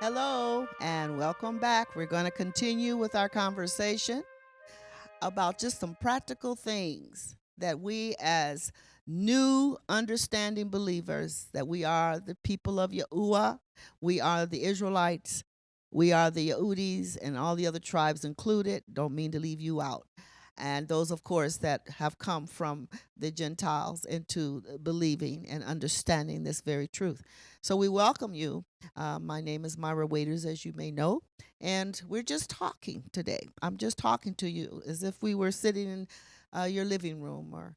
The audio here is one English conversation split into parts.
Hello and welcome back. We're going to continue with our conversation about just some practical things that we as new understanding believers that we are the people of Yahuah, we are the Israelites, we are the Yehudis and all the other tribes included. Don't mean to leave you out. And those, of course, that have come from the Gentiles into believing and understanding this very truth. So we welcome you. My name is Myra Waiters, as you may know, and we're just talking today. I'm just talking to you as if we were sitting in your living room or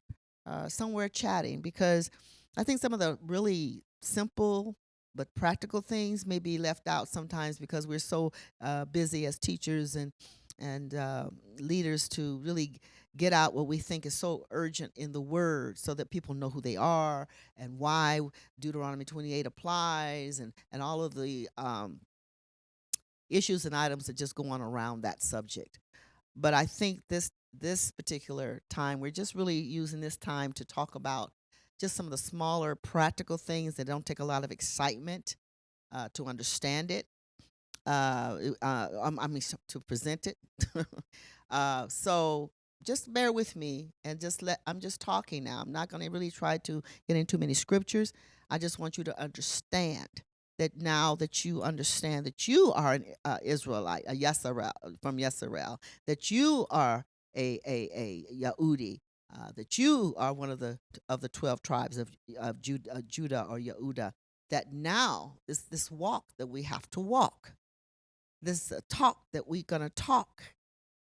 somewhere chatting, because I think some of the really simple but practical things may be left out sometimes because we're so busy as teachers and leaders to really get out what we think is so urgent in the word so that people know who they are and why Deuteronomy 28 applies and all of the issues and items that just go on around that subject. But I think this particular time, we're just really using this time to talk about just some of the smaller practical things that don't take a lot of excitement to understand it. I mean, to present it. So just bear with me and I'm just talking now. I'm not going to really try to get into many scriptures. I just want you to understand that now that you understand that you are an Israelite, a Yahsharel from Yahsharel, that you are a Yehudi, that you are one of the 12 tribes of Judah or Yehuda. That now this walk that we have to walk, this talk that we're going to talk,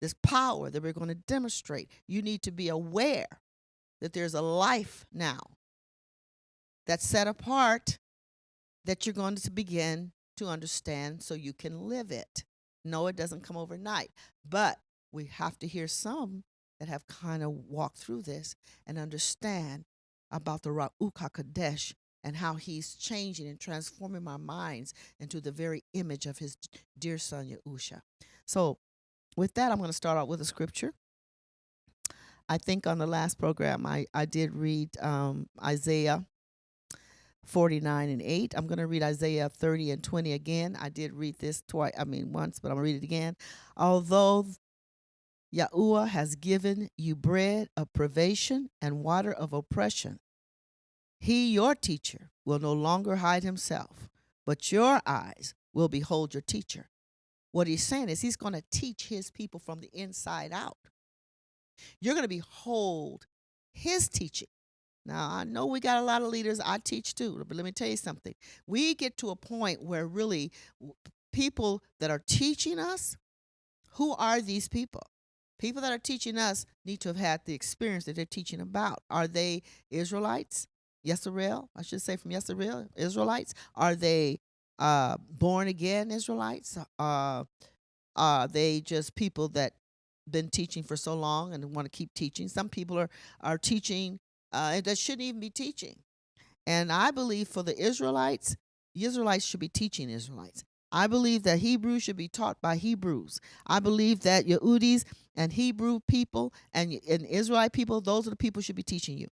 this power that we're going to demonstrate. You need to be aware that there's a life now that's set apart that you're going to begin to understand so you can live it. No, it doesn't come overnight, but we have to hear some that have kind of walked through this and understand about the Ra'uk HaKadesh and how he's changing and transforming our minds into the very image of his dear son, Yahusha. So with that, I'm going to start out with a scripture. I think on the last program, I did read Isaiah 49 and 8. I'm going to read Isaiah 30 and 20 again. I did read this once, but I'm going to read it again. Although Yahuah has given you bread of privation and water of oppression, he, your teacher, will no longer hide himself, but your eyes will behold your teacher. What he's saying is he's going to teach his people from the inside out. You're going to behold his teaching. Now, I know we got a lot of leaders. I teach too, but let me tell you something. We get to a point where really people that are teaching us, who are these people? People that are teaching us need to have had the experience that they're teaching about. Are they Israelites? Yahsharel, I should say from Yahsharel, Israelites. Are they born again Israelites? Are they just people that been teaching for so long and want to keep teaching? Some people are teaching that shouldn't even be teaching. And I believe for the Israelites, the Israelites should be teaching Israelites. I believe that Hebrews should be taught by Hebrews. I believe that Yehudis and Hebrew people and Israelite people, those are the people who should be teaching you.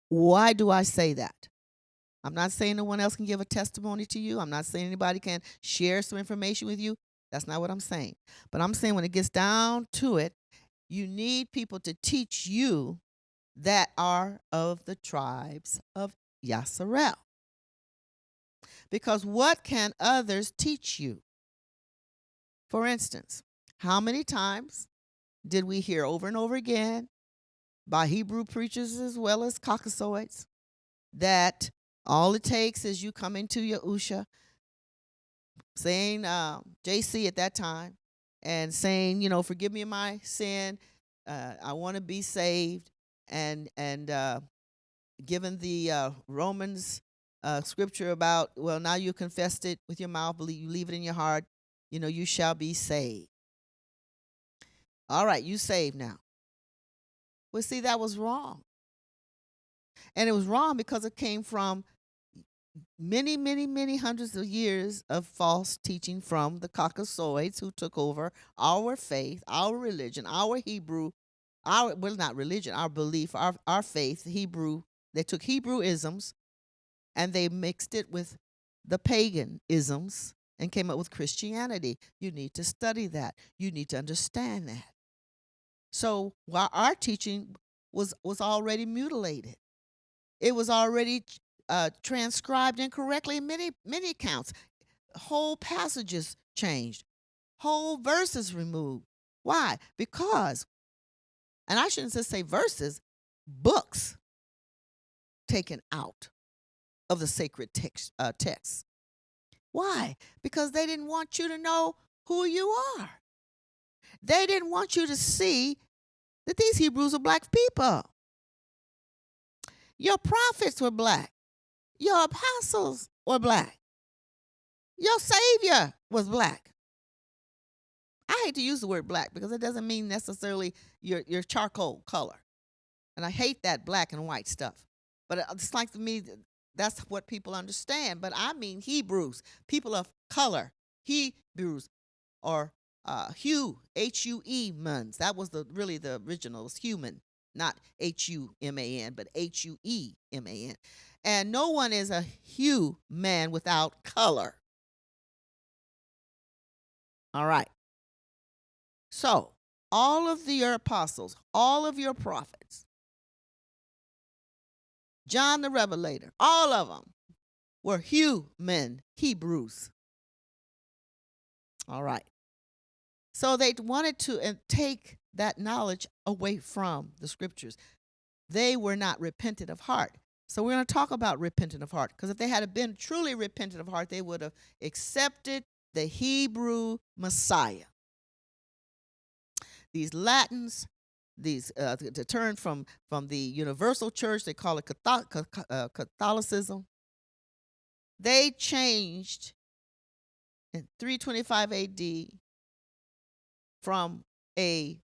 Why do I say that? I'm not saying no one else can give a testimony to you. I'm not saying anybody can share some information with you. That's not what I'm saying. But I'm saying when it gets down to it, you need people to teach you that are of the tribes of Yahsharel. Because what can others teach you? For instance, how many times did we hear over and over again by Hebrew preachers as well as Caucasoids that all it takes is you come into Yahusha, saying JC at that time, and saying, forgive me my sin, I want to be saved, and given the Romans scripture about, well, now you confessed it with your mouth, you leave it in your heart, you shall be saved. All right, you saved now. Well, see, that was wrong. And it was wrong because it came from many, many, many hundreds of years of false teaching from the Caucasoids who took over our faith, our religion, our Hebrew, not religion, our belief, our faith, Hebrew. They took Hebrewisms and they mixed it with the pagan isms and came up with Christianity. You need to study that. You need to understand that. So while our teaching was already mutilated, it was already transcribed incorrectly in many accounts. Whole passages changed, whole verses removed. Why? Because, and I shouldn't just say verses, books taken out of the sacred text. Why? Because they didn't want you to know who you are. They didn't want you to see that these Hebrews are black people. Your prophets were black. Your apostles were black. Your Savior was black. I hate to use the word black because it doesn't mean necessarily your charcoal color. And I hate that black and white stuff. But it's like to me, that's what people understand. But I mean Hebrews, people of color, Hebrews, or Hugh, Huemans. That was really the original. It was human, not Human, but Hueman. And no one is a human without color. All right. So, all of your apostles, all of your prophets, John the Revelator, all of them were human Hebrews. All right. So they wanted to take that knowledge away from the scriptures. They were not repentant of heart. So we're going to talk about repentant of heart, because if they had been truly repentant of heart, they would have accepted the Hebrew Messiah. These Latins, to turn from the universal church, they call it Catholicism. They changed in 325 AD from a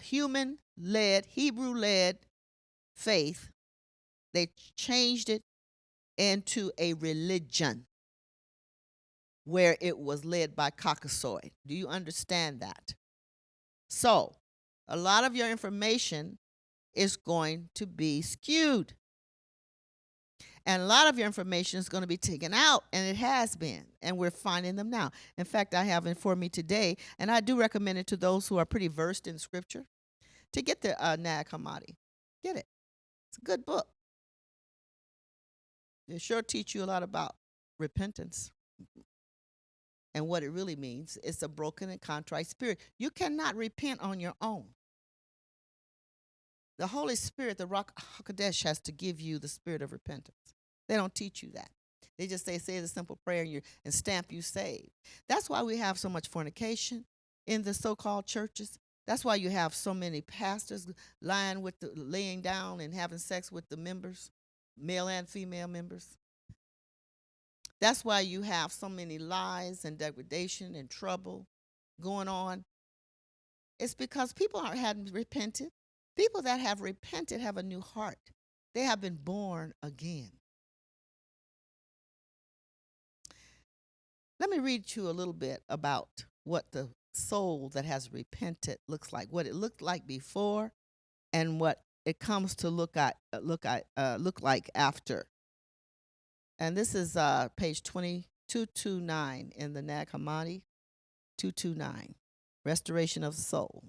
human-led, Hebrew-led faith. They changed it into a religion where it was led by Caucasoid. Do you understand that? So, a lot of your information is going to be skewed. And a lot of your information is going to be taken out, and it has been, and we're finding them now. In fact, I have informed me today, and I do recommend it to those who are pretty versed in Scripture, to get the Nag Hammadi. Get it. It's a good book. It'll sure teach you a lot about repentance and what it really means. It's a broken and contrite spirit. You cannot repent on your own. The Holy Spirit, the Ruach HaKodesh, has to give you the spirit of repentance. They don't teach you that. They just say the simple prayer and stamp you saved. That's why we have so much fornication in the so-called churches. That's why you have so many pastors laying down and having sex with the members, male and female members. That's why you have so many lies and degradation and trouble going on. It's because people hadn't repented. People that have repented have a new heart. They have been born again. Let me read you a little bit about what the soul that has repented looks like, what it looked like before, and what it comes to look like after. And this is page 2229 in the Nag Hammadi, 229, Restoration of the Soul.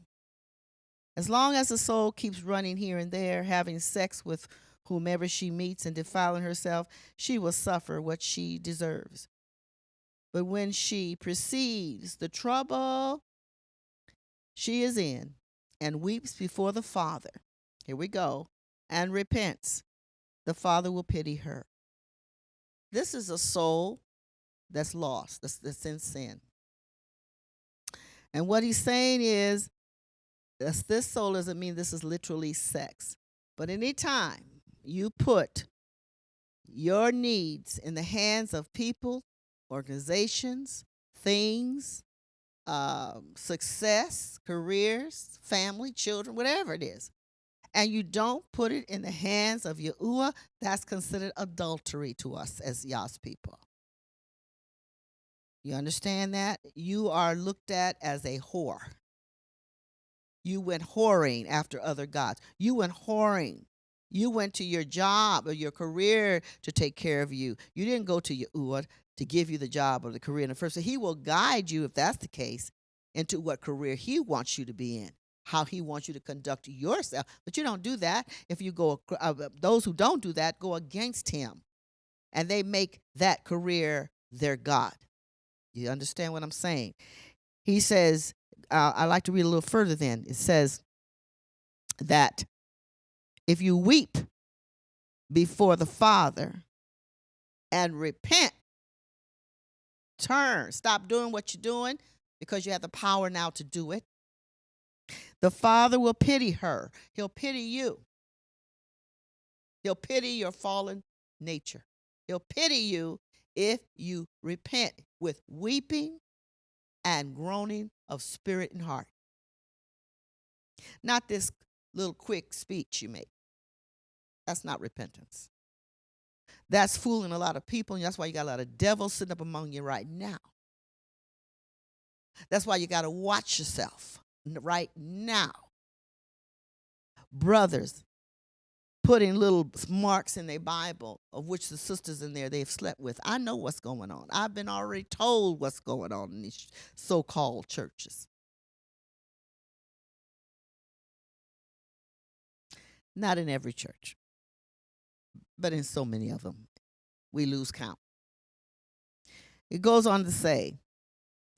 As long as the soul keeps running here and there, having sex with whomever she meets and defiling herself, she will suffer what she deserves. But when she perceives the trouble she is in and weeps before the Father, here we go, and repents, the Father will pity her. This is a soul that's lost, that's in sin. And what he's saying is, this soul doesn't mean this is literally sex. But anytime you put your needs in the hands of people, organizations, things, success, careers, family, children, whatever it is, and you don't put it in the hands of Yahuah, that's considered adultery to us as Yah's people. You understand that? You are looked at as a whore. You went whoring after other gods. You went whoring. You went to your job or your career to take care of you. You didn't go to Yahuah to give you the job or the career in the first place. He will guide you, if that's the case, into what career he wants you to be in, how he wants you to conduct yourself. But you don't do that. If you go, those who don't do that go against him, and they make that career their God. You understand what I'm saying? He says, I like to read a little further then. It says that if you weep before the Father and repent, turn, stop doing what you're doing because you have the power now to do it, the Father will pity her. He'll pity you. He'll pity your fallen nature. He'll pity you if you repent with weeping and groaning of spirit and heart. Not this little quick speech you make. That's not repentance. That's fooling a lot of people, and that's why you got a lot of devils sitting up among you right now. That's why you got to watch yourself right now. Brothers putting little marks in their Bible of which the sisters in there they've slept with. I know what's going on. I've been already told what's going on in these so-called churches. Not in every church, but in so many of them, we lose count. It goes on to say,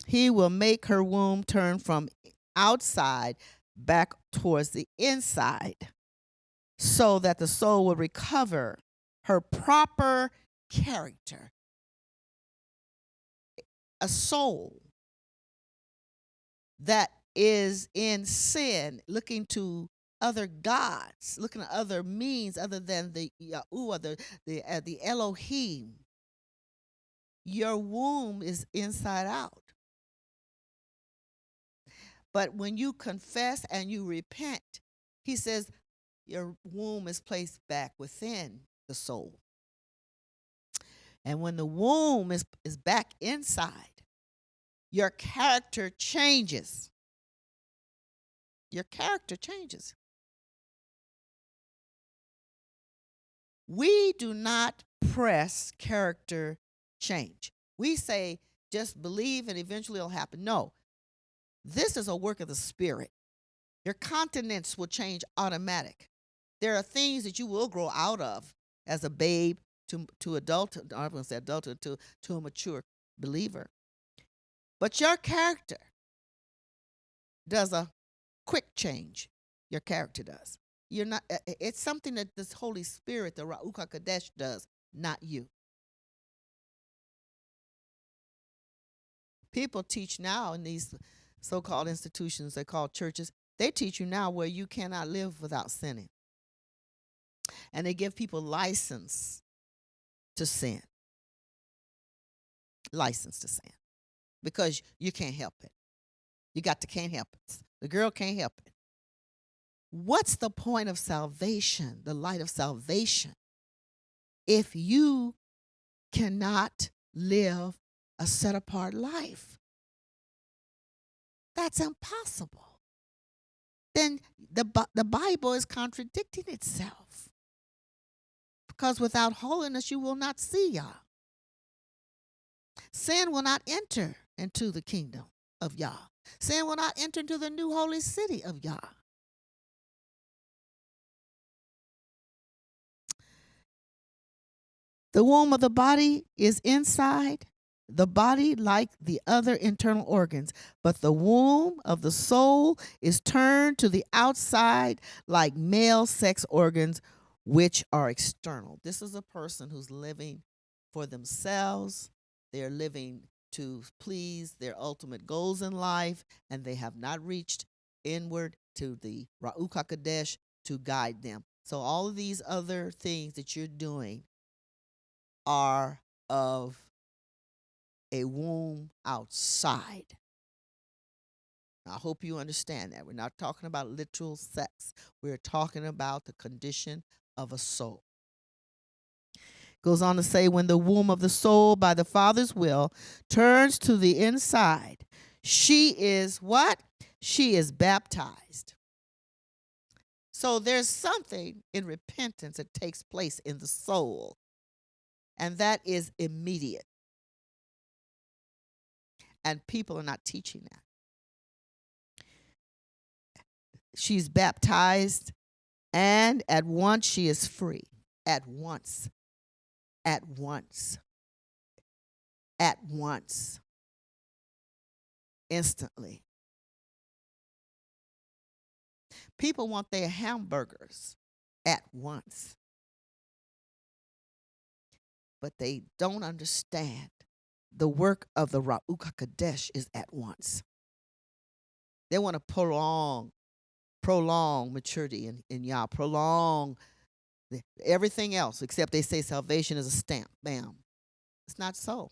he will make her womb turn from outside back towards the inside, so that the soul will recover her proper character. A soul that is in sin, looking to other gods, looking at other means other than the Yahuah, the Elohim. Your womb is inside out. But when you confess and you repent, he says your womb is placed back within the soul. And when the womb is back inside, your character changes. Your character changes. We do not press character change. We say, just believe and eventually it'll happen. No, this is a work of the Spirit. Your countenance will change automatic. There are things that you will grow out of as a babe to adult, I won't say adult, to a mature believer. But your character does a quick change. Your character does. You're not. It's something that this Holy Spirit, the Ruach HaKodesh, does, not you. People teach now in these so-called institutions they call churches. They teach you now where you cannot live without sinning, and they give people license to sin. License to sin, because you can't help it. You can't help it. The girl can't help it. What's the point of salvation, the light of salvation, if you cannot live a set-apart life? That's impossible. Then the Bible is contradicting itself. Because without holiness, you will not see Yah. Sin will not enter into the kingdom of Yah. Sin will not enter into the new holy city of Yah. The womb of the body is inside the body like the other internal organs, but the womb of the soul is turned to the outside like male sex organs, which are external. This is a person who's living for themselves. They're living to please their ultimate goals in life, and they have not reached inward to the Ruach HaKodesh to guide them. So all of these other things that you're doing are of a womb outside. I hope you understand that. We're not talking about literal sex. We're talking about the condition of a soul. Goes on to say, when the womb of the soul by the Father's will turns to the inside, she is what? She is baptized. So there's something in repentance that takes place in the soul, and that is immediate. And people are not teaching that. She's baptized, and at once she is free. At once. At once. At once. Instantly. People want their hamburgers at once, but they don't understand the work of the Ra'uk HaKadesh is at once. They want to prolong maturity in Yah, prolong everything else, except they say salvation is a stamp. Bam. It's not so.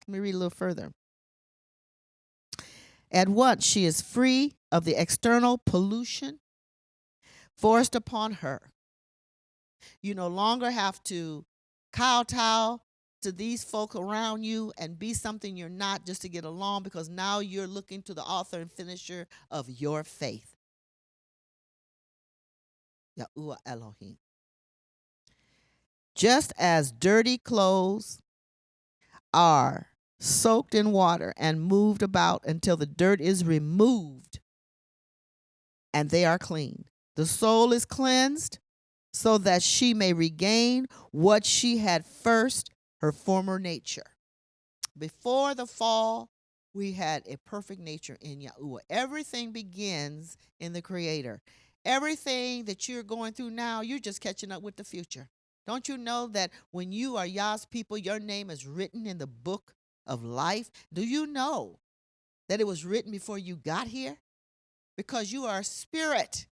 Let me read a little further. At once she is free of the external pollution forced upon her. You no longer have to kowtow to these folk around you and be something you're not just to get along, because now you're looking to the author and finisher of your faith. Yahuah Elohim. Just as dirty clothes are soaked in water and moved about until the dirt is removed and they are clean, the soul is cleansed so that she may regain what she had first, her former nature. Before the fall, we had a perfect nature in Yahuah. Everything begins in the Creator. Everything that you're going through now, you're just catching up with the future. Don't you know that when you are Yah's people, your name is written in the book of life? Do you know that it was written before you got here? Because you are a spirit,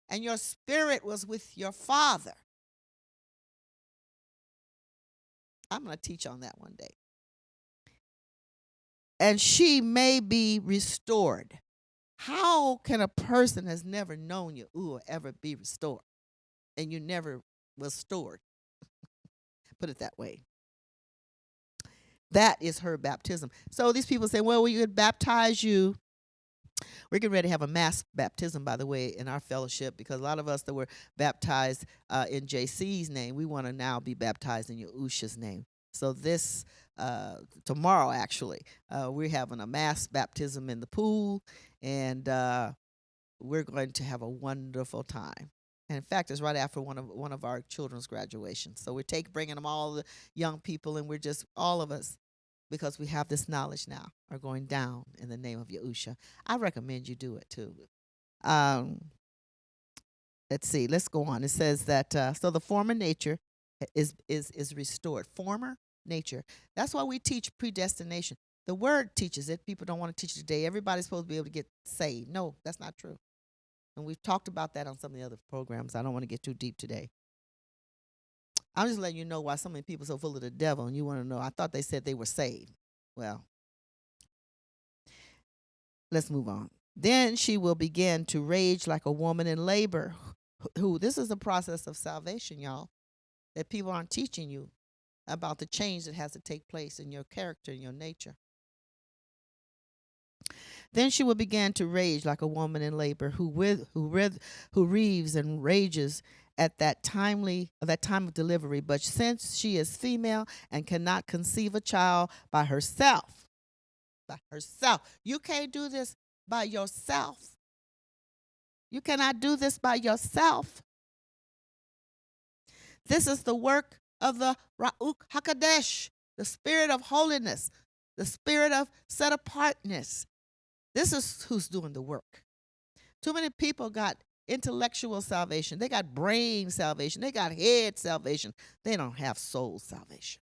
and your spirit was with your Father. I'm going to teach on that one day. And she may be restored. How can a person has never known Yahuah ever be restored? And you never was stored. Put it that way. That is her baptism. So these people say, well, we could baptize you. We're getting ready to have a mass baptism, by the way, in our fellowship, because a lot of us that were baptized in JC's name, we want to now be baptized in Yahusha's name. So this tomorrow, actually, we're having a mass baptism in the pool, and we're going to have a wonderful time. And in fact, it's right after one of our children's graduations. So we're bringing them, all the young people, and we're just all of us, because we have this knowledge now, are going down in the name of Yahusha. I recommend you do it too. Let's see. Let's go on. It says that so the former nature is restored. Former nature. That's why we teach predestination. The word teaches it. People don't want to teach it today. Everybody's supposed to be able to get saved. No, that's not true. And we've talked about that on some of the other programs. I don't want to get too deep today. I'm just letting you know why so many people are so full of the devil, and you want to know. I thought they said they were saved. Well, let's move on. Then she will begin to rage like a woman in labor. This is the process of salvation, y'all, that people aren't teaching you about, the change that has to take place in your character and your nature. Then she will begin to rage like a woman in labor, who reaves and rages at that time of delivery. But since she is female and cannot conceive a child by herself, you can't do this by yourself. You cannot do this by yourself. This is the work of the Ra'uk HaKadesh, the spirit of holiness, the spirit of set apartness. This is who's doing the work. Too many people got intellectual salvation. They got brain salvation. They got head salvation. They don't have soul salvation.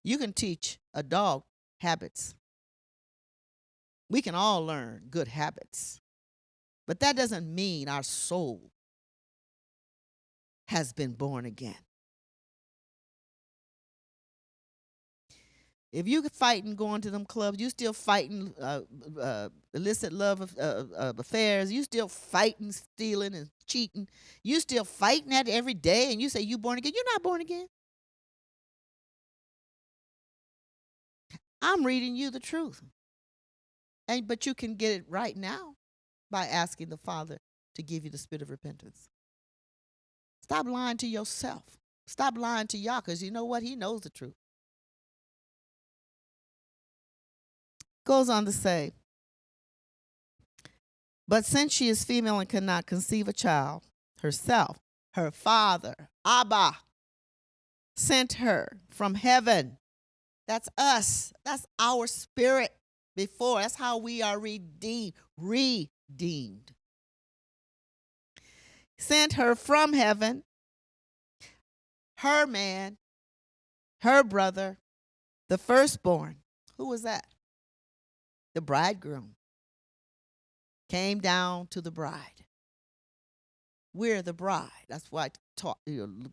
You can teach a dog habits. We can all learn good habits. But that doesn't mean our soul has been born again. If you fighting going to them clubs, you still fighting illicit love affairs, you still fighting stealing and cheating, you still fighting that every day, and you say you born again. You're not born again. I'm reading you the truth. But you can get it right now. by asking the Father to give you the spirit of repentance. Stop lying to yourself. Stop lying to Yah, because you know what? He knows the truth. Goes on to say, but since she is female and cannot conceive a child herself, her father, Abba, sent her from heaven. That's us. That's our spirit before. That's how we are redeemed. Redeemed. Sent her from heaven, her man, her brother, the firstborn. Who was that? The bridegroom. Came down to the bride. We're the bride. That's why I taught.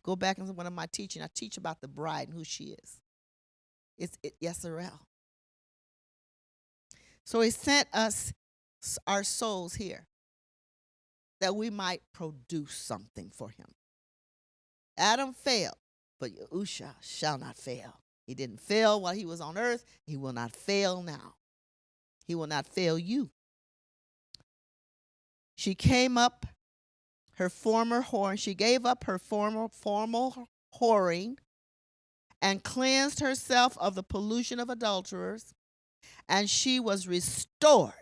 Go back into one of my teaching. I teach about the bride and who she is. It's Yahsharel. So he sent us, our souls here, that we might produce something for him. Adam failed, but Yahusha shall not fail. He didn't fail while he was on earth. He will not fail now. He will not fail you. She came up her former whoring. She gave up her formal whoring and cleansed herself of the pollution of adulterers, and she was restored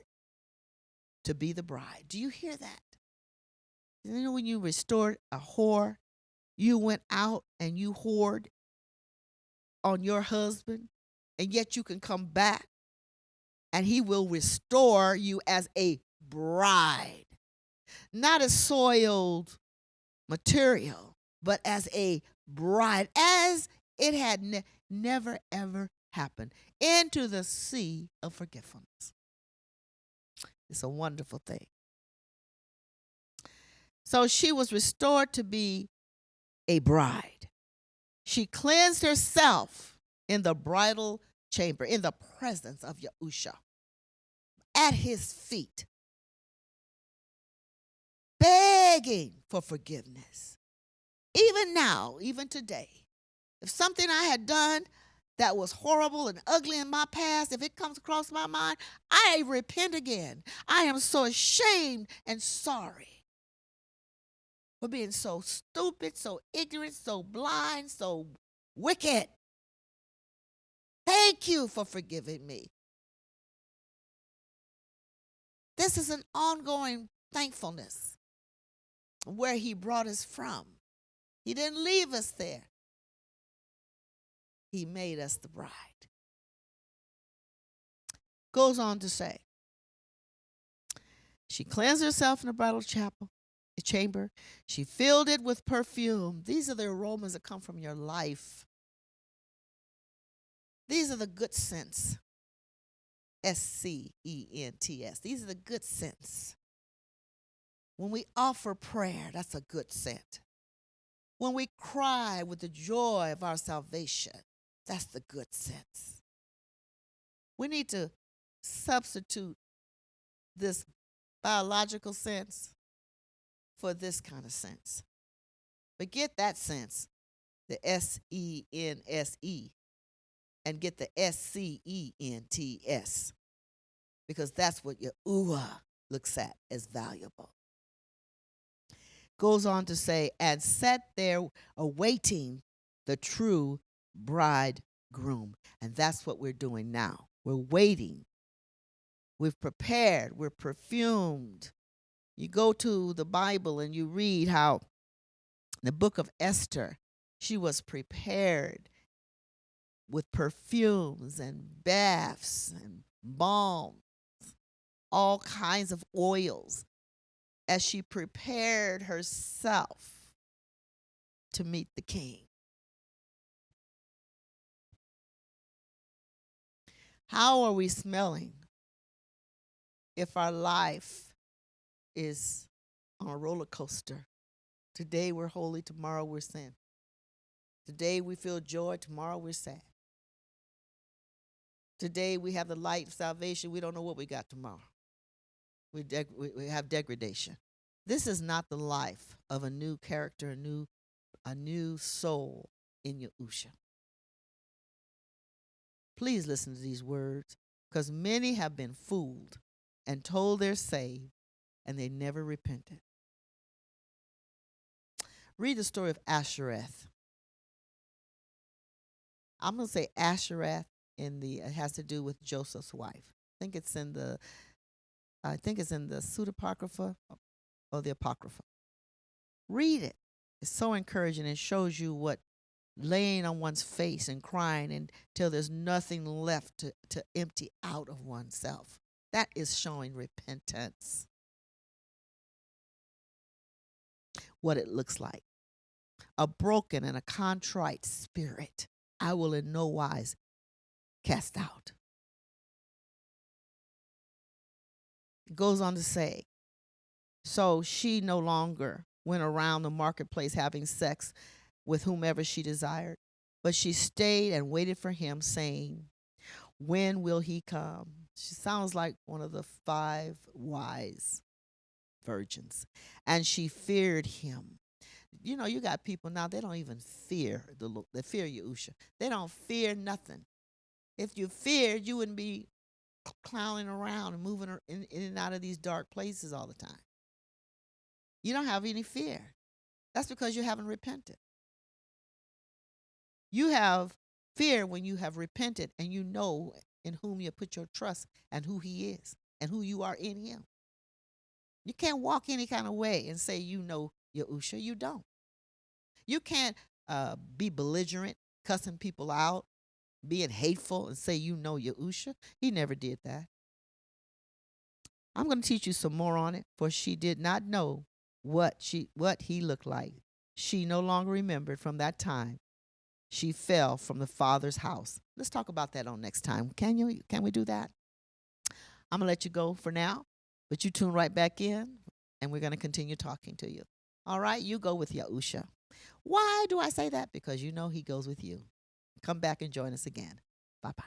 to be the bride. Do you hear that? You know, when you restored a whore, you went out and you whored on your husband, and yet you can come back and he will restore you as a bride. Not a soiled material, but as a bride, as it had never ever happened, into the sea of forgetfulness. It's a wonderful thing. So she was restored to be a bride. She cleansed herself in the bridal chamber, in the presence of Yahusha, at his feet, begging for forgiveness. Even now, even today, if something I had done that was horrible and ugly in my past, if it comes across my mind, I repent again. I am so ashamed and sorry for being so stupid, so ignorant, so blind, so wicked. Thank you for forgiving me. This is an ongoing thankfulness where he brought us from. He didn't leave us there. He made us the bride. Goes on to say, she cleansed herself in the bridal chamber. She filled it with perfume. These are the aromas that come from your life. These are the good scents. SCENTS. These are the good scents. When we offer prayer, that's a good scent. When we cry with the joy of our salvation, that's the good sense. We need to substitute this biological sense for this kind of sense. Forget that sense, the SENSE, and get the SCENTS, because that's what Yahuah looks at as valuable. Goes on to say, and sat there awaiting the true bridegroom. And that's what we're doing now. We're waiting. We've prepared. We're perfumed. You go to the Bible and you read how in the book of Esther, she was prepared with perfumes and baths and balms, all kinds of oils, as she prepared herself to meet the king. How are we smelling if our life is on a roller coaster? Today we're holy, tomorrow we're sin. Today we feel joy, tomorrow we're sad. Today we have the light of salvation, we don't know what we got tomorrow. We have degradation. This is not the life of a new character, a new soul in Yahusha. Please listen to these words, because many have been fooled and told they're saved and they never repented. Read the story of Ashereth. I'm going to say Ashereth it has to do with Joseph's wife. I think it's in the Pseudepigrapha or the Apocrypha. Read it. It's so encouraging and shows you what laying on one's face and crying until there's nothing left to empty out of oneself. That is showing repentance. What it looks like. A broken and a contrite spirit I will in no wise cast out. It goes on to say, so she no longer went around the marketplace having sex with whomever she desired, but she stayed and waited for him, saying, when will he come? She sounds like one of the 5 wise virgins. And she feared him. You know, you got people now, they don't even fear the Lord. They fear Yahusha. They don't fear nothing. If you feared, you wouldn't be clowning around and moving in and out of these dark places all the time. You don't have any fear. That's because you haven't repented. You have fear when you have repented and you know in whom you put your trust and who he is and who you are in him. You can't walk any kind of way and say you know Yahusha. You don't. You can't be belligerent, cussing people out, being hateful, and say you know Yahusha. He never did that. I'm going to teach you some more on it, for she did not know what he looked like. She no longer remembered from that time. She fell from the Father's house. Let's talk about that on next time. Can we do that? I'm going to let you go for now, but you tune right back in, and we're going to continue talking to you. All right, you go with Yahusha. Why do I say that? Because you know he goes with you. Come back and join us again. Bye-bye.